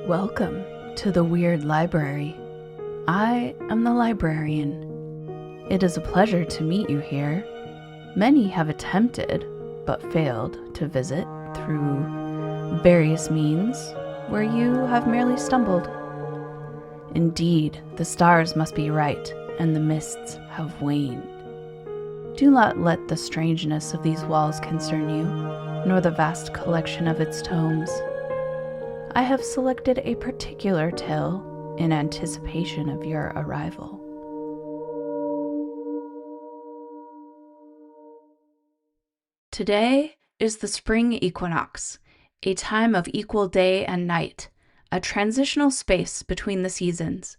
Welcome to the Weird Library. I am the librarian. It is a pleasure to meet you here. Many have attempted, but failed, to visit through various means where you have merely stumbled. Indeed, the stars must be right, and the mists have waned. Do not let the strangeness of these walls concern you, nor the vast collection of its tomes. I have selected a particular tale in anticipation of your arrival. Today is the spring equinox, a time of equal day and night, a transitional space between the seasons.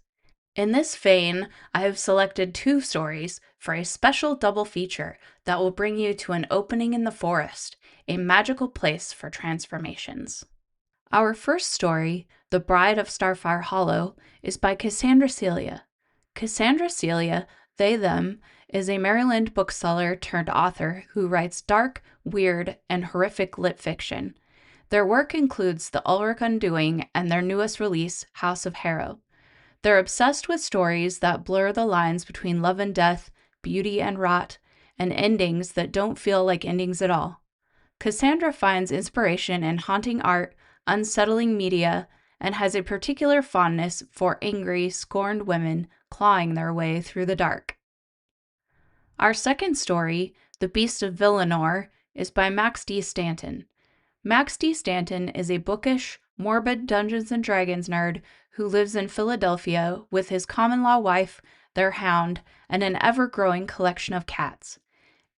In this vein, I have selected two stories for a special double feature that will bring you to an opening in the forest, a magical place for transformations. Our first story, The Bride of Starfire Hallow, is by Cassandra Celia. Cassandra Celia, they, them, is a Maryland bookseller turned author who writes dark, weird, and horrific lit fiction. Their work includes The Elric Undoing and their newest release, House of Harrow. They're obsessed with stories that blur the lines between love and death, beauty and rot, and endings that don't feel like endings at all. Cassandra finds inspiration in haunting art, unsettling media, and has a particular fondness for angry, scorned women clawing their way through the dark. Our second story, The Beast of Villanor, is by Max D. Stanton. Max D. Stanton is a bookish, morbid Dungeons & Dragons nerd who lives in Philadelphia with his common-law wife, their hound, and an ever-growing collection of cats.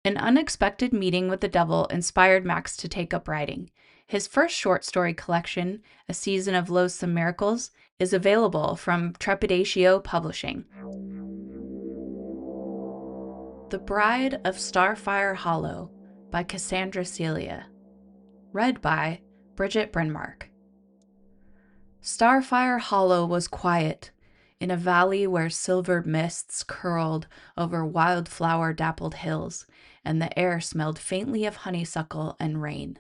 An unexpected meeting with the devil inspired Max to take up writing. His first short story collection, A Season of Loathsome Miracles, is available from Trepidatio Publishing. The Bride of Starfire Hallow by Cassandra Celia. Read by Bridget Brynmark. Starfire Hallow was quiet, in a valley where silver mists curled over wildflower-dappled hills, and the air smelled faintly of honeysuckle and rain.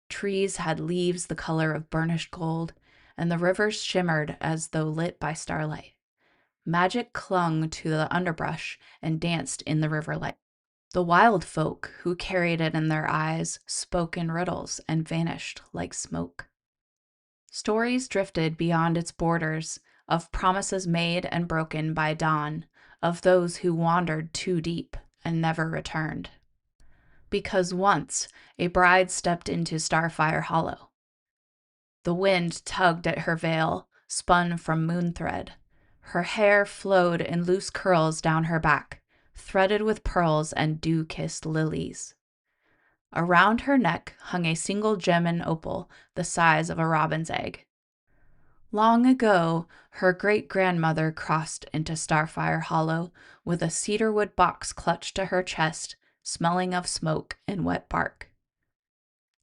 Trees had leaves the color of burnished gold, and the rivers shimmered as though lit by starlight. Magic clung to the underbrush and danced in the riverlight. The wild folk who carried it in their eyes spoke in riddles and vanished like smoke. Stories drifted beyond its borders, of promises made and broken by dawn, of those who wandered too deep and never returned. Because once a bride stepped into Starfire Hallow. The wind tugged at her veil, spun from moon thread. Her hair flowed in loose curls down her back, threaded with pearls and dew-kissed lilies. Around her neck hung a single gem and opal the size of a robin's egg. Long ago, her great-grandmother crossed into Starfire Hallow with a cedarwood box clutched to her chest, smelling of smoke and wet bark.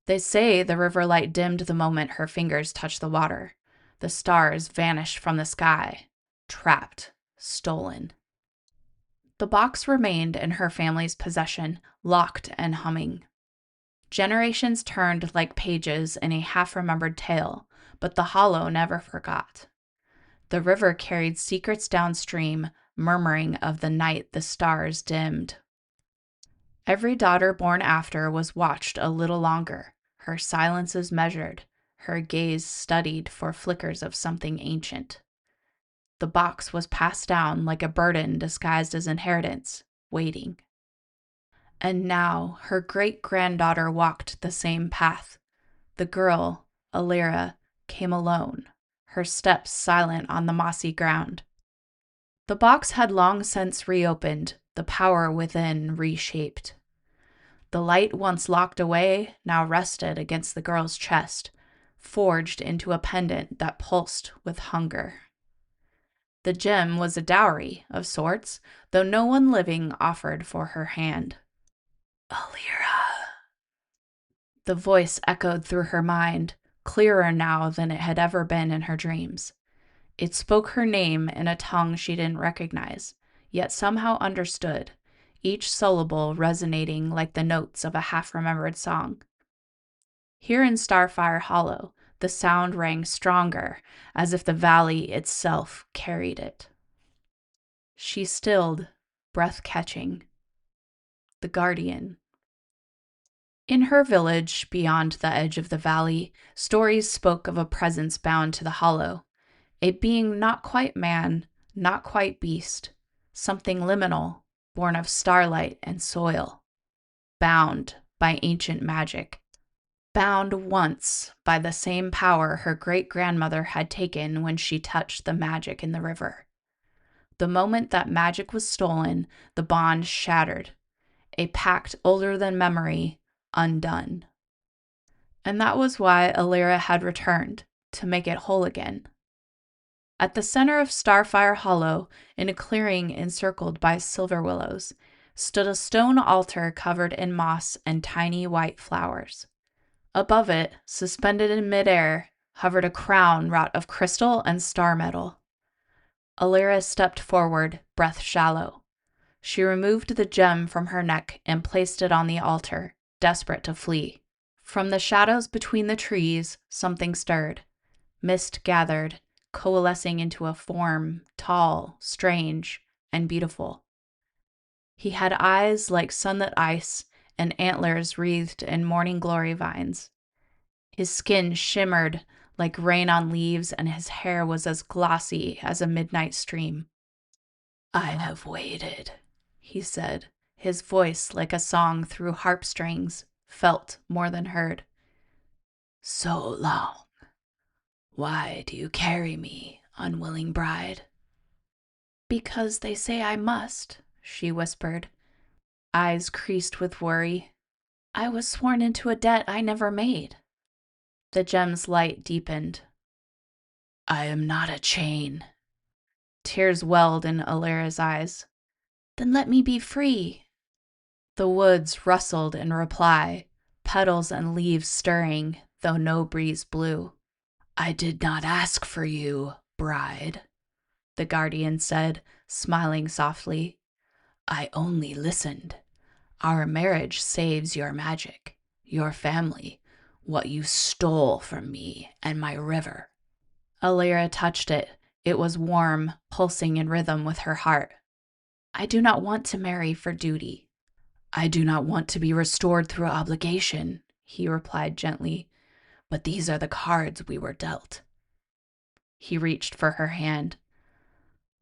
They say the river light dimmed the moment her fingers touched the water. The stars vanished from the sky, trapped, stolen. The box remained in her family's possession, locked and humming. Generations turned like pages in a half-remembered tale, but the Hallow never forgot. The river carried secrets downstream, murmuring of the night the stars dimmed. Every daughter born after was watched a little longer, her silences measured, her gaze studied for flickers of something ancient. The box was passed down like a burden disguised as inheritance, waiting. And now her great-granddaughter walked the same path. The girl, Alira, came alone, her steps silent on the mossy ground. The box had long since reopened, the power within reshaped. The light once locked away now rested against the girl's chest, forged into a pendant that pulsed with hunger. The gem was a dowry of sorts, though no one living offered for her hand. Alira. The voice echoed through her mind, clearer now than it had ever been in her dreams. It spoke her name in a tongue she didn't recognize, yet somehow understood, each syllable resonating like the notes of a half-remembered song. Here in Starfire Hallow, The sound rang stronger, as if the valley itself carried it. She stilled, breath-catching. The Guardian. In her village, beyond the edge of the valley, stories spoke of a presence bound to the hollow, a being not quite man, not quite beast, something liminal, born of starlight and soil, bound by ancient magic, bound once by the same power her great-grandmother had taken when she touched the magic in the river. The moment that magic was stolen, the bond shattered, a pact older than memory, undone. And that was why Elric had returned, to make it whole again. At the center of Starfire Hallow, in a clearing encircled by silver willows, stood a stone altar covered in moss and tiny white flowers. Above it, suspended in midair, hovered a crown wrought of crystal and star metal. Elric stepped forward, breath shallow. She removed the gem from her neck and placed it on the altar, desperate to flee. From the shadows between the trees, something stirred. Mist gathered, coalescing into a form, tall, strange, and beautiful. He had eyes like sunlit ice and antlers wreathed in morning glory vines. His skin shimmered like rain on leaves, and his hair was as glossy as a midnight stream. "I have waited," he said, his voice like a song through harp strings, felt more than heard. "So long. Why do you carry me, unwilling bride?" "Because they say I must," she whispered, eyes creased with worry. "I was sworn into a debt I never made." The gem's light deepened. "I am not a chain." Tears welled in Elric's eyes. "Then let me be free." The woods rustled in reply, petals and leaves stirring, though no breeze blew. "I did not ask for you, bride," the Guardian said, smiling softly. "I only listened. Our marriage saves your magic, your family, what you stole from me and my river." Elric touched it. It was warm, pulsing in rhythm with her heart. "I do not want to marry for duty." "I do not want to be restored through obligation," he replied gently. "But these are the cards we were dealt." He reached for her hand.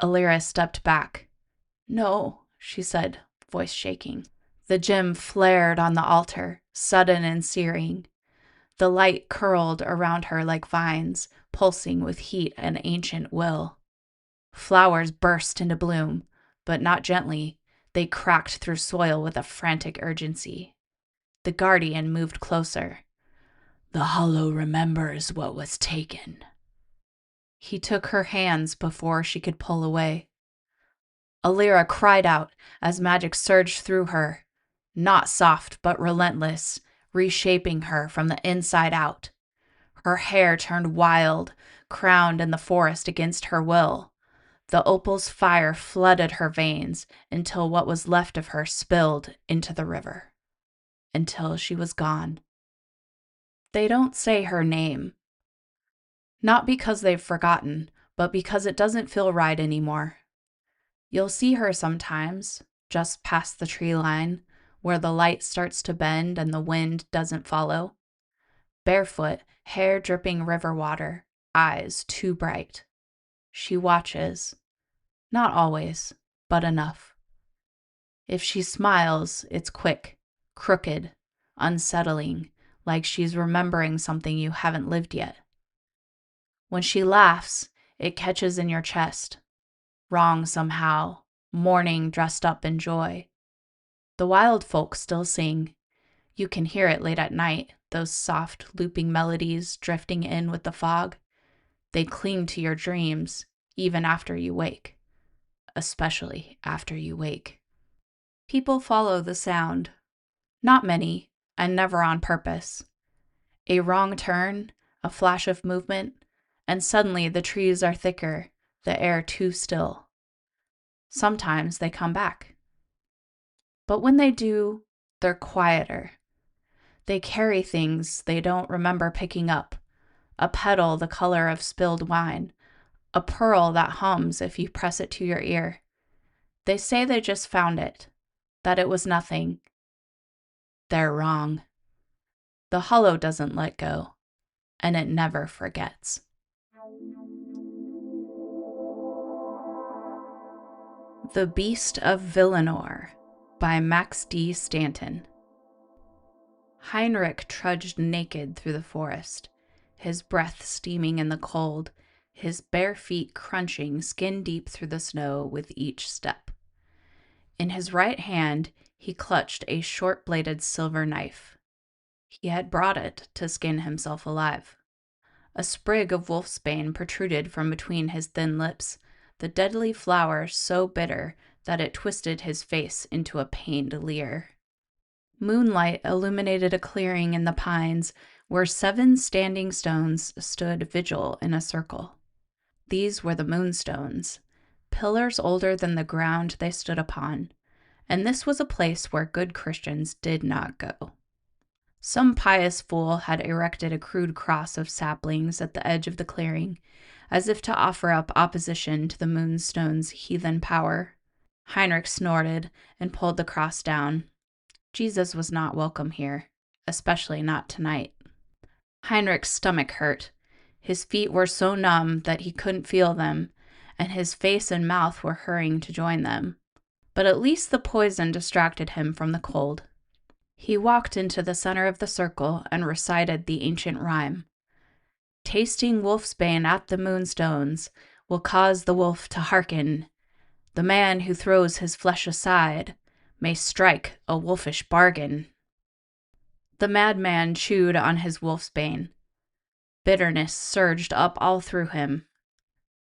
Elric stepped back. "No," she said, voice shaking. The gem flared on the altar, sudden and searing. The light curled around her like vines, pulsing with heat and ancient will. Flowers burst into bloom, but not gently. They cracked through soil with a frantic urgency. The Guardian moved closer. "The Hollow remembers what was taken." He took her hands before she could pull away. Elric cried out as magic surged through her, not soft but relentless, reshaping her from the inside out. Her hair turned wild, crowned in the forest against her will. The opal's fire flooded her veins until what was left of her spilled into the river. Until she was gone. They don't say her name. Not because they've forgotten, but because it doesn't feel right anymore. You'll see her sometimes, just past the tree line, where the light starts to bend and the wind doesn't follow. Barefoot, hair dripping river water, eyes too bright. She watches. Not always, but enough. If she smiles, it's quick, crooked, unsettling, like she's remembering something you haven't lived yet. When she laughs, it catches in your chest. Wrong somehow, mourning dressed up in joy. The wild folk still sing. You can hear it late at night, those soft, looping melodies drifting in with the fog. They cling to your dreams, even after you wake. Especially after you wake. People follow the sound. Not many, and never on purpose. A wrong turn, a flash of movement, and suddenly the trees are thicker, the air too still. Sometimes they come back. But when they do, they're quieter. They carry things they don't remember picking up, a petal the color of spilled wine, a pearl that hums if you press it to your ear. They say they just found it, that it was nothing. They're wrong. The Hallow doesn't let go, and it never forgets. The Beast of Villanor by Max D. Stanton. Heinrich trudged naked through the forest, his breath steaming in the cold, his bare feet crunching skin deep through the snow with each step. In his right hand, he clutched a short-bladed silver knife. He had brought it to skin himself alive. A sprig of wolfsbane protruded from between his thin lips, the deadly flower so bitter that it twisted his face into a pained leer. Moonlight illuminated a clearing in the pines where 7 standing stones stood vigil in a circle. These were the moonstones, pillars older than the ground they stood upon, and this was a place where good Christians did not go. Some pious fool had erected a crude cross of saplings at the edge of the clearing, as if to offer up opposition to the moonstone's heathen power. Heinrich snorted and pulled the cross down. Jesus was not welcome here, especially not tonight. Heinrich's stomach hurt. His feet were so numb that he couldn't feel them, and his face and mouth were hurrying to join them. But at least the poison distracted him from the cold. He walked into the center of the circle and recited the ancient rhyme. Tasting wolfsbane at the moonstones will cause the wolf to hearken. The man who throws his flesh aside may strike a wolfish bargain. The madman chewed on his wolfsbane. Bitterness surged up all through him.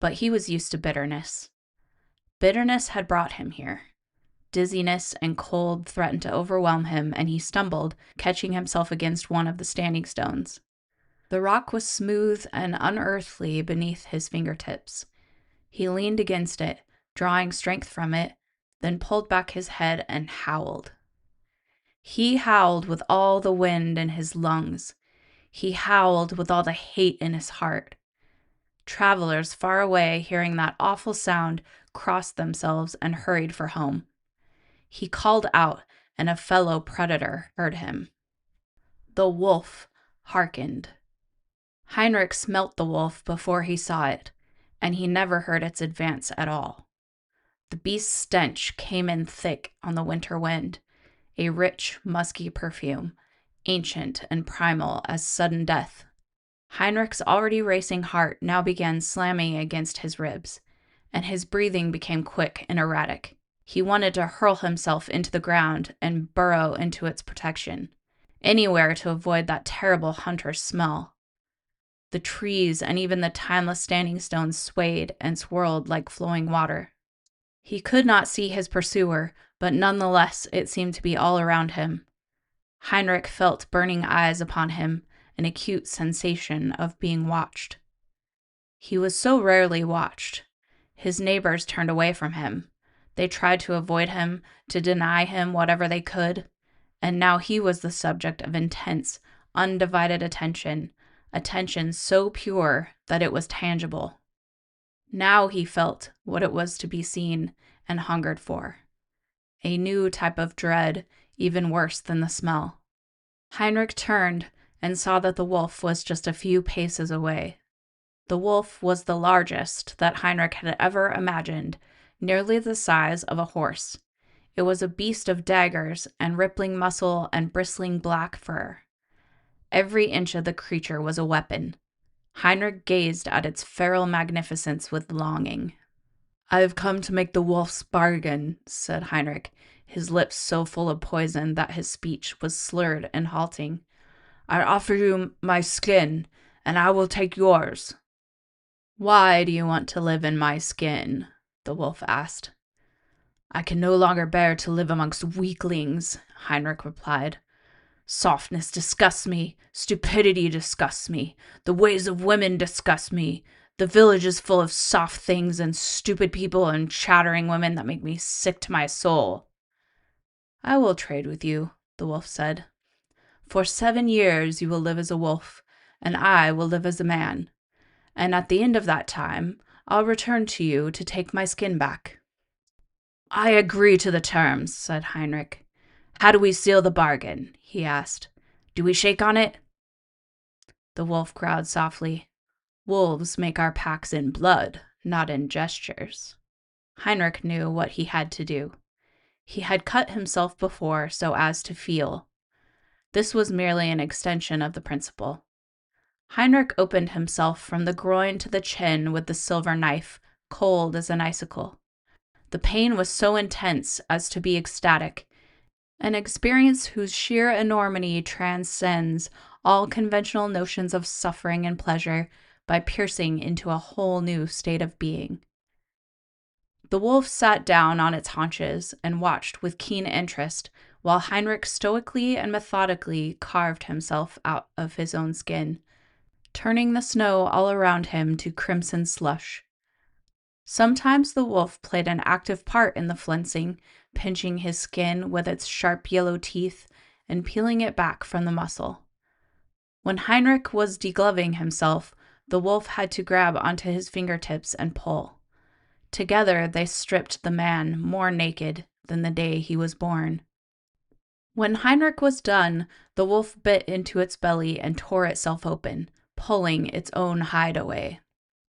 But he was used to bitterness. Bitterness had brought him here. Dizziness and cold threatened to overwhelm him, and he stumbled, catching himself against one of the standing stones. The rock was smooth and unearthly beneath his fingertips. He leaned against it, drawing strength from it, then pulled back his head and howled. He howled with all the wind in his lungs. He howled with all the hate in his heart. Travelers far away, hearing that awful sound, crossed themselves and hurried for home. He called out, and a fellow predator heard him. The wolf hearkened. Heinrich smelt the wolf before he saw it, and he never heard its advance at all. The beast's stench came in thick on the winter wind, a rich, musky perfume, ancient and primal as sudden death. Heinrich's already racing heart now began slamming against his ribs, and his breathing became quick and erratic. He wanted to hurl himself into the ground and burrow into its protection, anywhere to avoid that terrible hunter's smell. The trees and even the timeless standing stones swayed and swirled like flowing water. He could not see his pursuer, but nonetheless it seemed to be all around him. Heinrich felt burning eyes upon him, an acute sensation of being watched. He was so rarely watched. His neighbors turned away from him. They tried to avoid him, to deny him whatever they could, and now he was the subject of intense, undivided attention so pure that it was tangible. Now he felt what it was to be seen and hungered for. A new type of dread, even worse than the smell. Heinrich turned and saw that the wolf was just a few paces away. The wolf was the largest that Heinrich had ever imagined, nearly the size of a horse. It was a beast of daggers and rippling muscle and bristling black fur. Every inch of the creature was a weapon. Heinrich gazed at its feral magnificence with longing. "I have come to make the wolf's bargain," said Heinrich, his lips so full of poison that his speech was slurred and halting. "I offer you my skin, and I will take yours." "Why do you want to live in my skin?" the wolf asked. "I can no longer bear to live amongst weaklings," Heinrich replied. "Softness disgusts me. Stupidity disgusts me. The ways of women disgust me. The village is full of soft things and stupid people and chattering women that make me sick to my soul." "I will trade with you," the wolf said. "For 7 years you will live as a wolf, and I will live as a man. And at the end of that time, I'll return to you to take my skin back." "I agree to the terms," said Heinrich. "How do we seal the bargain?" he asked. "Do we shake on it?" The wolf growled softly. "Wolves make our pacts in blood, not in gestures." Heinrich knew what he had to do. He had cut himself before so as to feel. This was merely an extension of the principle. Heinrich opened himself from the groin to the chin with the silver knife, cold as an icicle. The pain was so intense as to be ecstatic, an experience whose sheer enormity transcends all conventional notions of suffering and pleasure by piercing into a whole new state of being. The wolf sat down on its haunches and watched with keen interest while Heinrich stoically and methodically carved himself out of his own skin, turning the snow all around him to crimson slush. Sometimes the wolf played an active part in the flensing, pinching his skin with its sharp yellow teeth and peeling it back from the muscle. When Heinrich was degloving himself, the wolf had to grab onto his fingertips and pull. Together they stripped the man more naked than the day he was born. When Heinrich was done, the wolf bit into its belly and tore itself open, pulling its own hide away.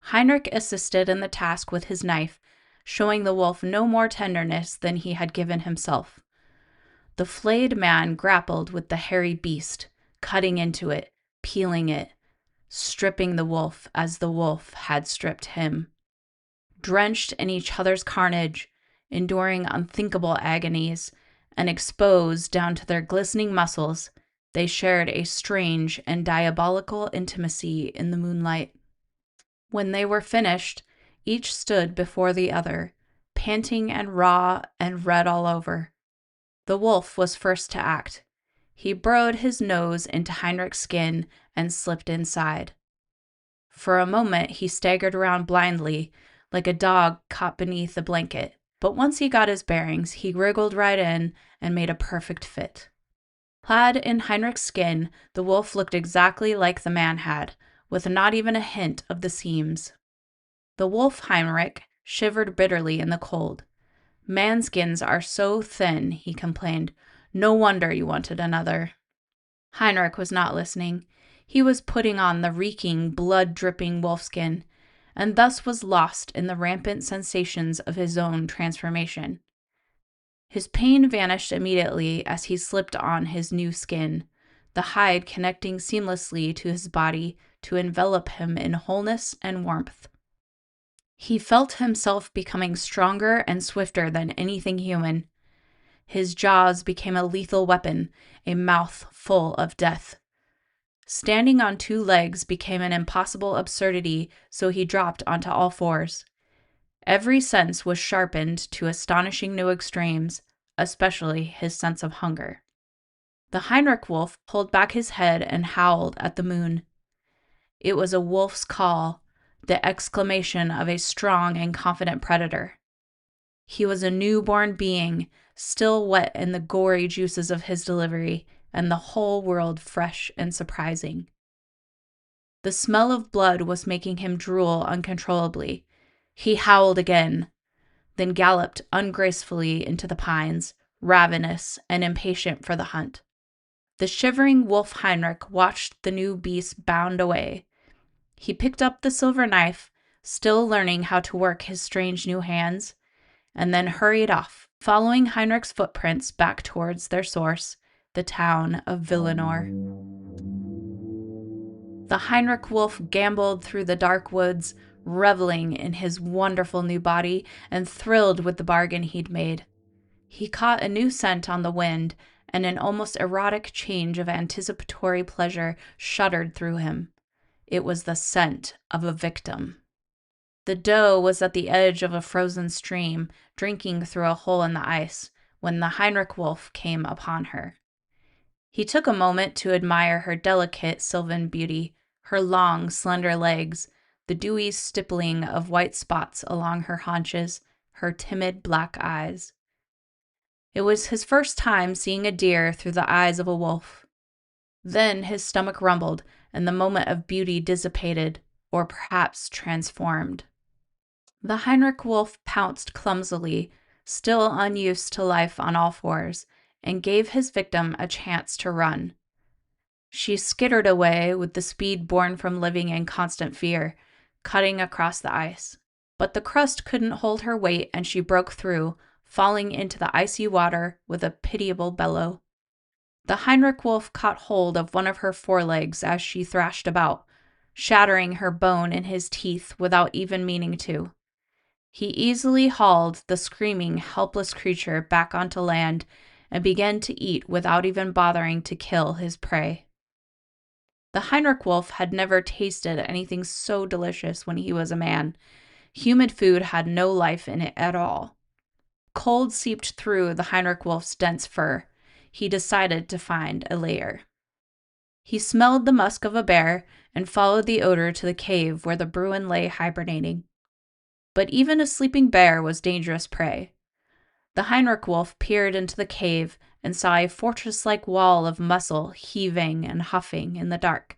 Heinrich assisted in the task with his knife, showing the wolf no more tenderness than he had given himself. The flayed man grappled with the hairy beast, cutting into it, peeling it, stripping the wolf as the wolf had stripped him. Drenched in each other's carnage, enduring unthinkable agonies, and exposed down to their glistening muscles, they shared a strange and diabolical intimacy in the moonlight. When they were finished, each stood before the other, panting and raw and red all over. The wolf was first to act. He burrowed his nose into Heinrich's skin and slipped inside. For a moment, he staggered around blindly, like a dog caught beneath a blanket. But once he got his bearings, he wriggled right in and made a perfect fit. Clad in Heinrich's skin, the wolf looked exactly like the man had, with not even a hint of the seams. The wolf Heinrich shivered bitterly in the cold. "Man-skins are so thin," he complained. "No wonder you wanted another." Heinrich was not listening. He was putting on the reeking, blood-dripping wolfskin, and thus was lost in the rampant sensations of his own transformation. His pain vanished immediately as he slipped on his new skin, the hide connecting seamlessly to his body to envelop him in wholeness and warmth. He felt himself becoming stronger and swifter than anything human. His jaws became a lethal weapon, a mouth full of death. Standing on two legs became an impossible absurdity, so he dropped onto all fours. Every sense was sharpened to astonishing new extremes, especially his sense of hunger. The Heinrich wolf pulled back his head and howled at the moon. It was a wolf's call, the exclamation of a strong and confident predator. He was a newborn being, still wet in the gory juices of his delivery, and the whole world fresh and surprising. The smell of blood was making him drool uncontrollably. He howled again, then galloped ungracefully into the pines, ravenous and impatient for the hunt. The shivering wolf Heinrich watched the new beast bound away. He picked up the silver knife, still learning how to work his strange new hands, and then hurried off, following Heinrich's footprints back towards their source, the town of Villanor. The Heinrich wolf gamboled through the dark woods, reveling in his wonderful new body and thrilled with the bargain he'd made. He caught a new scent on the wind, and an almost erotic change of anticipatory pleasure shuddered through him. It was the scent of a victim. The doe was at the edge of a frozen stream, drinking through a hole in the ice, when the Heinrich wolf came upon her. He took a moment to admire her delicate sylvan beauty, her long, slender legs, the dewy stippling of white spots along her haunches, her timid black eyes. It was his first time seeing a deer through the eyes of a wolf. Then his stomach rumbled, and the moment of beauty dissipated, or perhaps transformed. The Heinrich wolf pounced clumsily, still unused to life on all fours, and gave his victim a chance to run. She skittered away with the speed born from living in constant fear, cutting across the ice. But the crust couldn't hold her weight, and she broke through, falling into the icy water with a pitiable bellow. The Heinrich wolf caught hold of one of her forelegs as she thrashed about, shattering her bone in his teeth without even meaning to. He easily hauled the screaming, helpless creature back onto land and began to eat without even bothering to kill his prey. The Heinrich wolf had never tasted anything so delicious when he was a man. Human food had no life in it at all. Cold seeped through the Heinrich wolf's dense fur. He decided to find a lair. He smelled the musk of a bear and followed the odor to the cave where the Bruin lay hibernating. But even a sleeping bear was dangerous prey. The Heinrich wolf peered into the cave and saw a fortress-like wall of muscle heaving and huffing in the dark.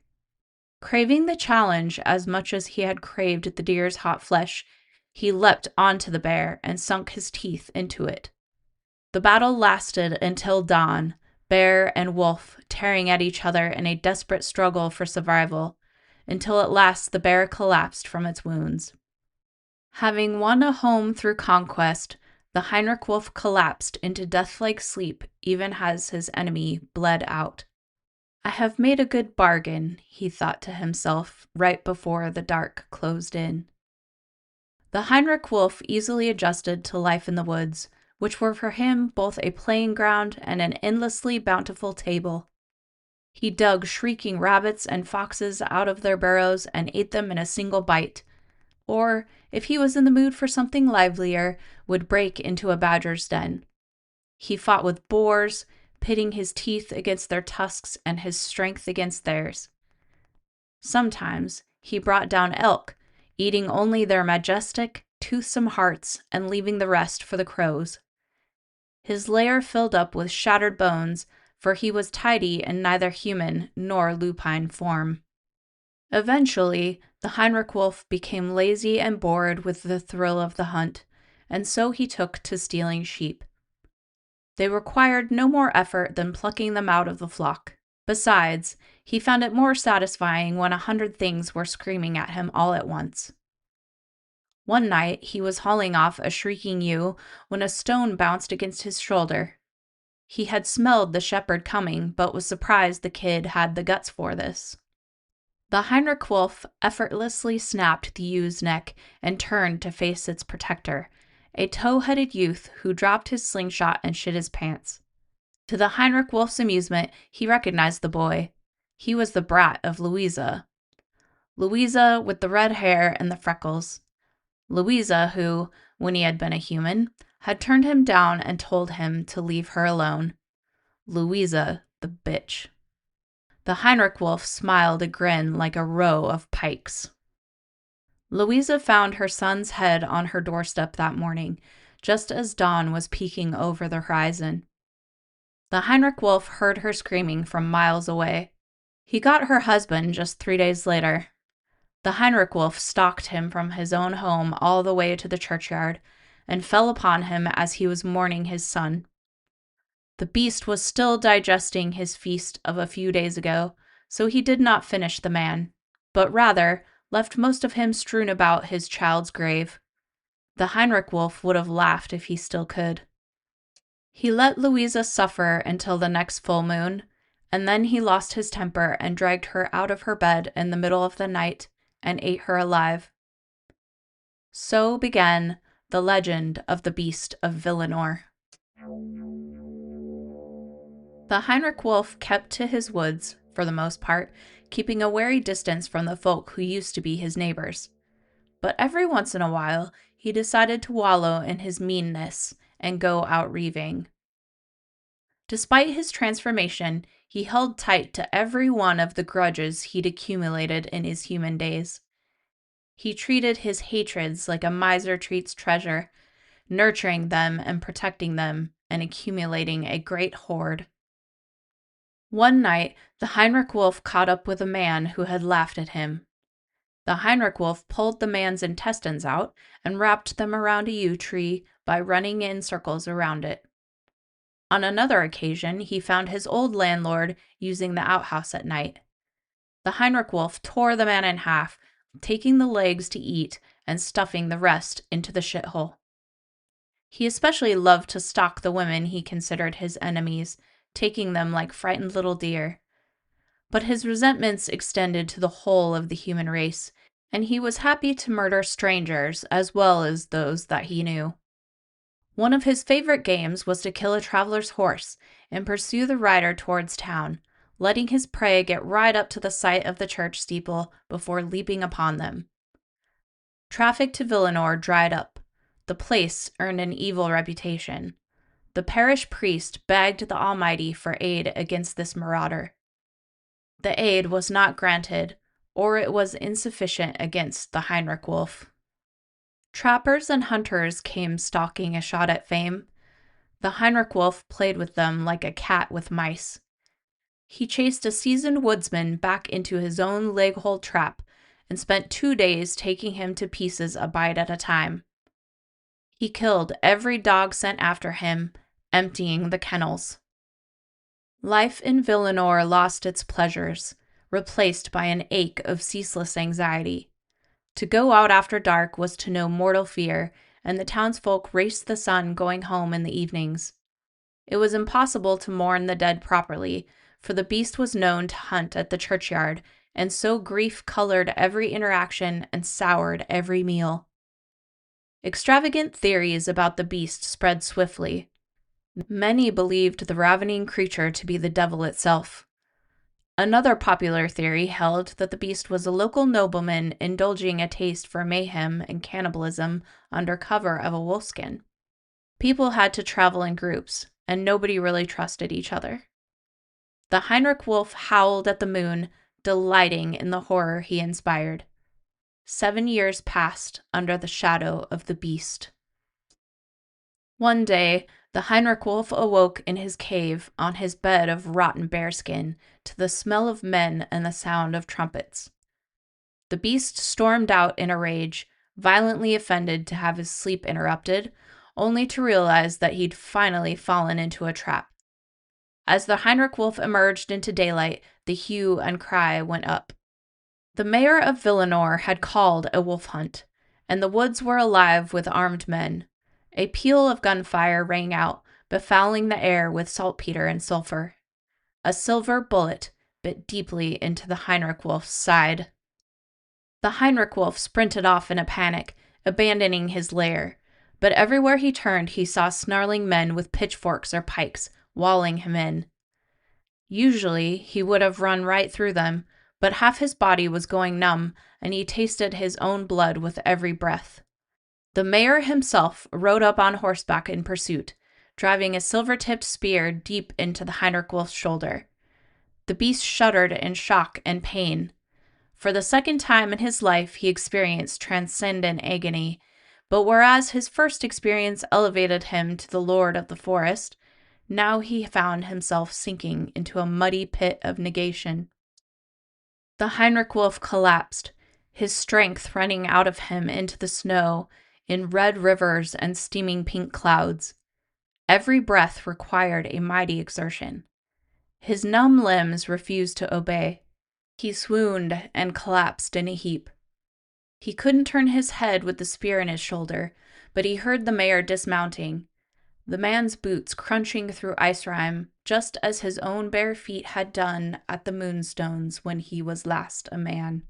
Craving the challenge as much as he had craved the deer's hot flesh, he leapt onto the bear and sunk his teeth into it. The battle lasted until dawn, bear and wolf tearing at each other in a desperate struggle for survival, until at last the bear collapsed from its wounds. Having won a home through conquest, the Heinrich wolf collapsed into death-like sleep even as his enemy bled out. I have made a good bargain, he thought to himself right before the dark closed in. The Heinrich wolf easily adjusted to life in the woods, which were for him both a playing ground and an endlessly bountiful table. He dug shrieking rabbits and foxes out of their burrows and ate them in a single bite, or, if he was in the mood for something livelier, would break into a badger's den. He fought with boars, pitting his teeth against their tusks and his strength against theirs. Sometimes he brought down elk, eating only their majestic, toothsome hearts and leaving the rest for the crows. His lair filled up with shattered bones, for he was tidy in neither human nor lupine form. Eventually, the Heinrich wolf became lazy and bored with the thrill of the hunt, and so he took to stealing sheep. They required no more effort than plucking them out of the flock. Besides, he found it more satisfying when 100 things were screaming at him all at once. One night, he was hauling off a shrieking ewe when a stone bounced against his shoulder. He had smelled the shepherd coming, but was surprised the kid had the guts for this. The Heinrich wolf effortlessly snapped the ewe's neck and turned to face its protector, a tow-headed youth who dropped his slingshot and shit his pants. To the Heinrich wolf's amusement, he recognized the boy. He was the brat of Louisa. Louisa with the red hair and the freckles. Louisa who, when he had been a human, had turned him down and told him to leave her alone. Louisa, the bitch. The Heinrich wolf smiled a grin like a row of pikes. Louisa found her son's head on her doorstep that morning, just as dawn was peeking over the horizon. The Heinrich wolf heard her screaming from miles away. He got her husband just 3 days later. The Heinrich wolf stalked him from his own home all the way to the churchyard, and fell upon him as he was mourning his son. The beast was still digesting his feast of a few days ago, so he did not finish the man, but rather left most of him strewn about his child's grave. The Heinrich wolf would have laughed if he still could. He let Louisa suffer until the next full moon, and then he lost his temper and dragged her out of her bed in the middle of the night and ate her alive. So began the legend of the Beast of Villanor. The Heinrich wolf kept to his woods, for the most part, keeping a wary distance from the folk who used to be his neighbors. But every once in a while, he decided to wallow in his meanness and go out reaving. Despite his transformation, he held tight to every one of the grudges he'd accumulated in his human days. He treated his hatreds like a miser treats treasure, nurturing them and protecting them and accumulating a great hoard. One night, the Heinrich wolf caught up with a man who had laughed at him. The Heinrich wolf pulled the man's intestines out and wrapped them around a yew tree by running in circles around it. On another occasion, he found his old landlord using the outhouse at night. The Heinrich wolf tore the man in half, taking the legs to eat and stuffing the rest into the shithole. He especially loved to stalk the women he considered his enemies, taking them like frightened little deer. But his resentments extended to the whole of the human race, and he was happy to murder strangers as well as those that he knew. One of his favorite games was to kill a traveler's horse and pursue the rider towards town, letting his prey get right up to the site of the church steeple before leaping upon them. Traffic to Villanor dried up. The place earned an evil reputation. The parish priest begged the Almighty for aid against this marauder. The aid was not granted, or it was insufficient against the Heinrich wolf. Trappers and hunters came stalking a shot at fame. The Heinrich wolf played with them like a cat with mice. He chased a seasoned woodsman back into his own leg-hole trap and spent 2 days taking him to pieces a bite at a time. He killed every dog sent after him, emptying the kennels. Life in Villanor lost its pleasures, replaced by an ache of ceaseless anxiety. To go out after dark was to know mortal fear, and the townsfolk raced the sun going home in the evenings. It was impossible to mourn the dead properly, for the beast was known to hunt at the churchyard, and so grief colored every interaction and soured every meal. Extravagant theories about the beast spread swiftly. Many believed the ravening creature to be the devil itself. Another popular theory held that the beast was a local nobleman indulging a taste for mayhem and cannibalism under cover of a wolfskin. People had to travel in groups, and nobody really trusted each other. The Heinrich wolf howled at the moon, delighting in the horror he inspired. 7 years passed under the shadow of the beast. One day, the Heinrich wolf awoke in his cave on his bed of rotten bearskin to the smell of men and the sound of trumpets. The beast stormed out in a rage, violently offended to have his sleep interrupted, only to realize that he'd finally fallen into a trap. As the Heinrich wolf emerged into daylight, the hue and cry went up. The mayor of Villanor had called a wolf hunt, and the woods were alive with armed men. A peal of gunfire rang out, befouling the air with saltpeter and sulfur. A silver bullet bit deeply into the Heinrich wolf's side. The Heinrich wolf sprinted off in a panic, abandoning his lair, but everywhere he turned he saw snarling men with pitchforks or pikes, walling him in. Usually he would have run right through them, but half his body was going numb, and he tasted his own blood with every breath. The mayor himself rode up on horseback in pursuit, driving a silver-tipped spear deep into the Heinrich wolf's shoulder. The beast shuddered in shock and pain. For the second time in his life, he experienced transcendent agony, but whereas his first experience elevated him to the lord of the forest, now he found himself sinking into a muddy pit of negation. The Heinrich wolf collapsed, his strength running out of him into the snow in red rivers and steaming pink clouds. Every breath required a mighty exertion. His numb limbs refused to obey. He swooned and collapsed in a heap. He couldn't turn his head with the spear in his shoulder, but he heard the mayor dismounting, the man's boots crunching through ice rime, just as his own bare feet had done at the moonstones when he was last a man.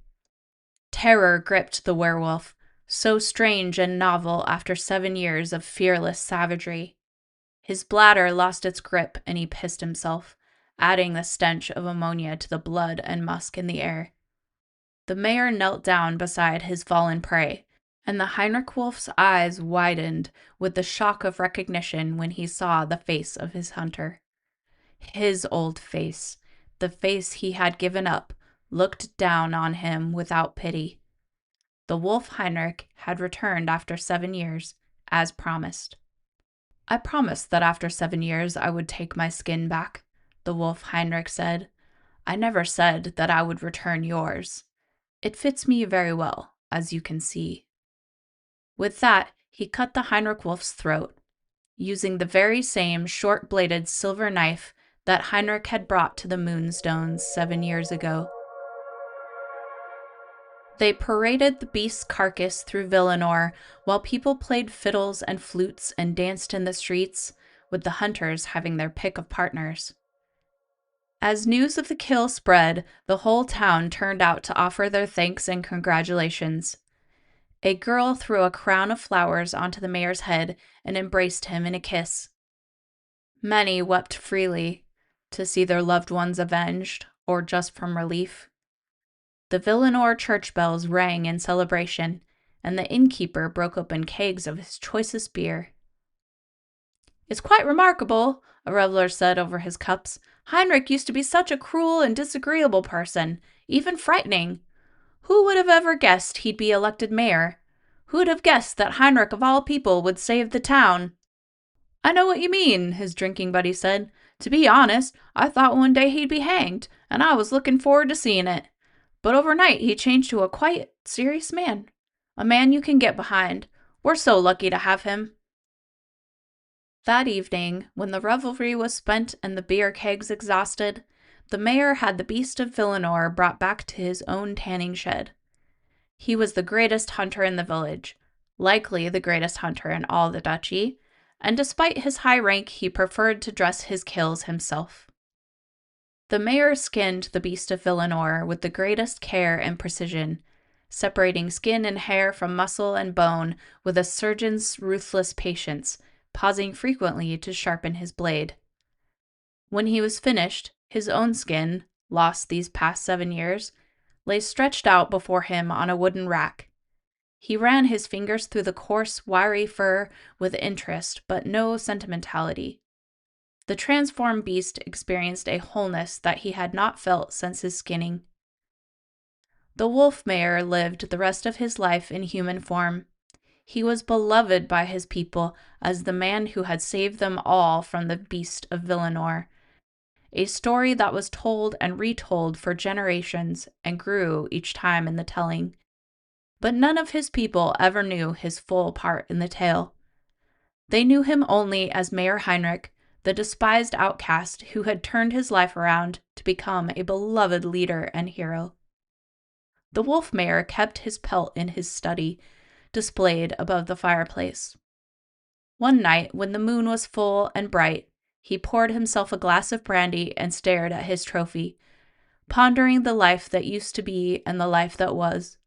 Terror gripped the werewolf, so strange and novel after 7 years of fearless savagery. His bladder lost its grip and he pissed himself, adding the stench of ammonia to the blood and musk in the air. The mayor knelt down beside his fallen prey, and the Heinrich wolf's eyes widened with the shock of recognition when he saw the face of his hunter. His old face, the face he had given up, looked down on him without pity. The wolf Heinrich had returned after 7 years, as promised. I promised that after 7 years I would take my skin back, the wolf Heinrich said. "I never said that I would return yours. It fits me very well, as you can see." With that, he cut the Heinrich wolf's throat, using the very same short-bladed silver knife that Heinrich had brought to the Moonstones 7 years ago. They paraded the beast's carcass through Villanor while people played fiddles and flutes and danced in the streets, with the hunters having their pick of partners. As news of the kill spread, the whole town turned out to offer their thanks and congratulations. A girl threw a crown of flowers onto the mayor's head and embraced him in a kiss. Many wept freely to see their loved ones avenged, or just from relief. The Villanor church bells rang in celebration, and the innkeeper broke open kegs of his choicest beer. "It's quite remarkable," a reveler said over his cups. "Heinrich used to be such a cruel and disagreeable person, even frightening. Who would have ever guessed he'd be elected mayor? Who'd have guessed that Heinrich of all people would save the town?" "I know what you mean," his drinking buddy said. "To be honest, I thought one day he'd be hanged, and I was looking forward to seeing it. But overnight he changed to a quiet, serious man. A man you can get behind. We're so lucky to have him." That evening, when the revelry was spent and the beer kegs exhausted, the mayor had the beast of Villanor brought back to his own tanning shed. He was the greatest hunter in the village, likely the greatest hunter in all the duchy, and despite his high rank, he preferred to dress his kills himself. The mayor skinned the beast of Villanor with the greatest care and precision, separating skin and hair from muscle and bone with a surgeon's ruthless patience, pausing frequently to sharpen his blade. When he was finished, his own skin, lost these past 7 years, lay stretched out before him on a wooden rack. He ran his fingers through the coarse, wiry fur with interest but no sentimentality. The transformed beast experienced a wholeness that he had not felt since his skinning. The wolf mayor lived the rest of his life in human form. He was beloved by his people as the man who had saved them all from the beast of Villanor, a story that was told and retold for generations and grew each time in the telling. But none of his people ever knew his full part in the tale. They knew him only as Mayor Heinrich, the despised outcast who had turned his life around to become a beloved leader and hero. The wolf mayor kept his pelt in his study, displayed above the fireplace. One night, when the moon was full and bright, he poured himself a glass of brandy and stared at his trophy, pondering the life that used to be and the life that was.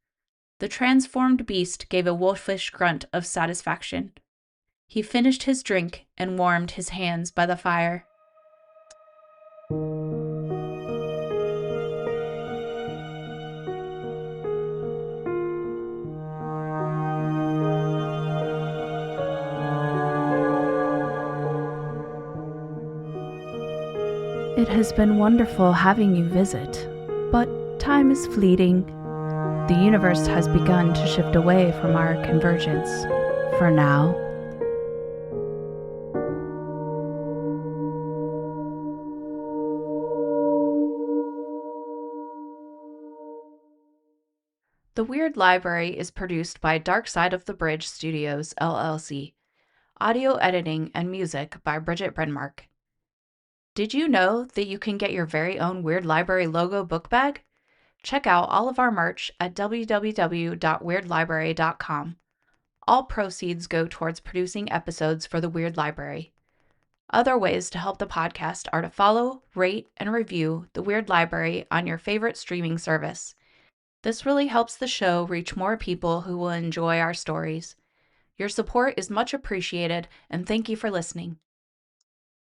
The transformed beast gave a wolfish grunt of satisfaction. He finished his drink and warmed his hands by the fire. It has been wonderful having you visit, but time is fleeting. The universe has begun to shift away from our convergence, for now. The Weird Library is produced by Dark Side of the Bridge Studios, LLC. Audio editing and music by Bridget Brenmark. Did you know that you can get your very own Weird Library logo book bag? Check out all of our merch at www.weirdlibrary.com. All proceeds go towards producing episodes for the Weird Library. Other ways to help the podcast are to follow, rate, and review the Weird Library on your favorite streaming service. This really helps the show reach more people who will enjoy our stories. Your support is much appreciated, and thank you for listening.